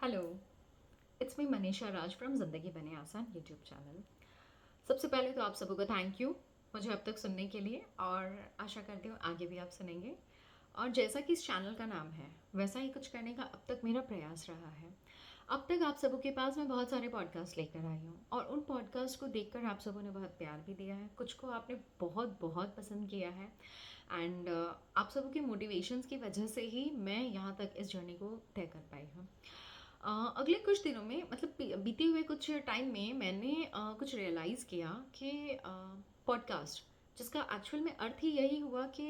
Hello, it's me Manisha Raj from ज़िंदगी बने आसान यूट्यूब चैनल। सबसे पहले तो आप सबों का थैंक यू मुझे अब तक सुनने के लिए, और आशा करती हूँ आगे भी आप सुनेंगे। और जैसा कि इस चैनल का नाम है, वैसा ही कुछ करने का अब तक मेरा प्रयास रहा है। अब तक आप सबों के पास मैं बहुत सारे पॉडकास्ट लेकर आई हूँ, और उन पॉडकास्ट को देखकर आप सबों ने बहुत प्यार भी दिया है, कुछ को आपने बहुत बहुत पसंद किया है। एंड आप सबों के मोटिवेशंस की वजह से ही मैं यहाँ तक इस जर्नी को तय कर पाई हूँ। अगले कुछ दिनों में, मतलब बीते हुए कुछ टाइम में, मैंने कुछ रियलाइज़ किया कि पॉडकास्ट, जिसका एक्चुअल में अर्थ ही यही हुआ कि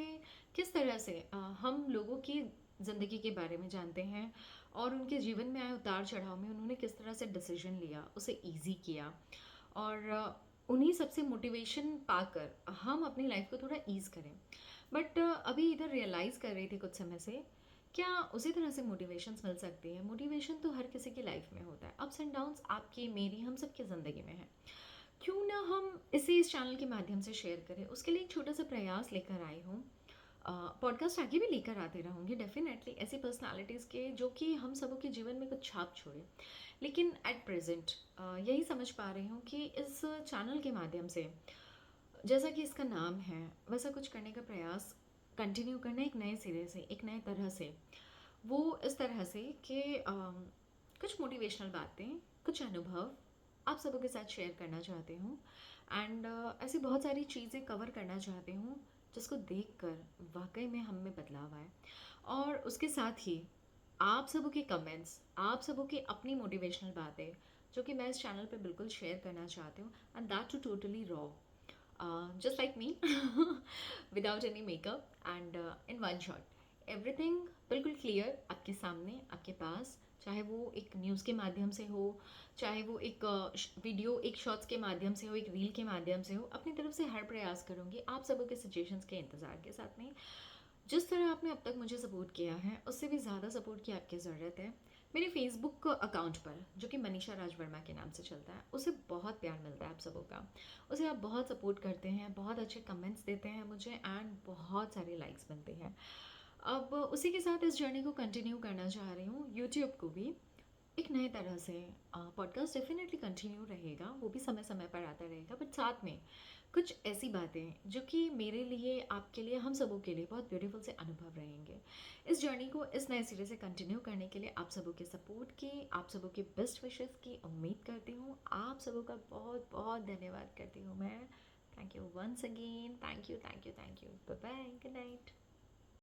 किस तरह से हम लोगों की ज़िंदगी के बारे में जानते हैं, और उनके जीवन में आए उतार चढ़ाव में उन्होंने किस तरह से डिसीजन लिया, उसे ईजी किया, और उन्हीं सबसे मोटिवेशन पाकर हम अपनी लाइफ को थोड़ा ईज़ करें। बट अभी इधर रियलाइज़ कर रही थी कुछ समय से, क्या उसी तरह से मोटिवेशंस मिल सकती है? मोटिवेशन तो हर किसी की लाइफ में होता है, अप्स एंड डाउन्स आपकी मेरी हम सब की ज़िंदगी में है। क्यों ना हम इसे इस चैनल के माध्यम से शेयर करें, उसके लिए एक छोटा सा प्रयास लेकर आई हूँ। पॉडकास्ट आगे भी लेकर आते रहूँगी डेफिनेटली, ऐसी पर्सनालिटीज़ के जो कि हम सबों के जीवन में कुछ छाप छोड़े। लेकिन एट प्रेजेंट यही समझ पा रही हूँ कि इस चैनल के माध्यम से, जैसा कि इसका नाम है, वैसा कुछ करने का प्रयास कंटिन्यू करना, एक नए सिरे से, एक नए तरह से। वो इस तरह से कि कुछ मोटिवेशनल बातें, कुछ अनुभव आप सबों के साथ शेयर करना चाहती हूँ। एंड ऐसी बहुत सारी चीज़ें कवर करना चाहती हूँ जिसको देखकर वाकई में हम में बदलाव आए। और उसके साथ ही आप सबों के कमेंट्स, आप सबों की अपनी मोटिवेशनल बातें, जो कि मैं इस चैनल पे बिल्कुल शेयर करना चाहती हूँ, and that too totally raw, just like me, without any makeup, and in one shot, everything बिल्कुल क्लियर आपके सामने, आपके पास। चाहे वो एक न्यूज़ के माध्यम से हो, चाहे वो एक वीडियो, एक शॉर्ट्स के माध्यम से हो, एक रील के माध्यम से हो, अपनी तरफ से हर प्रयास करूँगी आप सबों के सजेशंस के इंतज़ार के साथ में। जिस तरह आपने अब तक मुझे सपोर्ट किया है, उससे भी ज़्यादा सपोर्ट की आपकी ज़रूरत है। मेरे फेसबुक अकाउंट पर, जो कि मनीषा राज वर्मा के नाम से चलता है, उसे बहुत प्यार मिलता है आप सबों का। उसे आप बहुत सपोर्ट करते हैं, बहुत अच्छे कमेंट्स देते हैं मुझे, एंड बहुत सारे लाइक्स मिलते हैं। अब उसी के साथ इस जर्नी को कंटिन्यू करना चाह रही हूँ, यूट्यूब को भी एक नए तरह से। पॉडकास्ट डेफिनेटली कंटिन्यू रहेगा, वो भी समय समय पर आता रहेगा, बट साथ में कुछ ऐसी बातें जो कि मेरे लिए, आपके लिए, हम सबों के लिए बहुत ब्यूटीफुल से अनुभव रहेंगे। इस जर्नी को इस नए सिरे से कंटिन्यू करने के लिए आप सबों के सपोर्ट की, आप सबों के बेस्ट विशेस की उम्मीद करती हूँ। आप सबों का बहुत बहुत धन्यवाद करती हूँ मैं। Thank you once again, thank you, thank you, thank you. Bye bye, good night.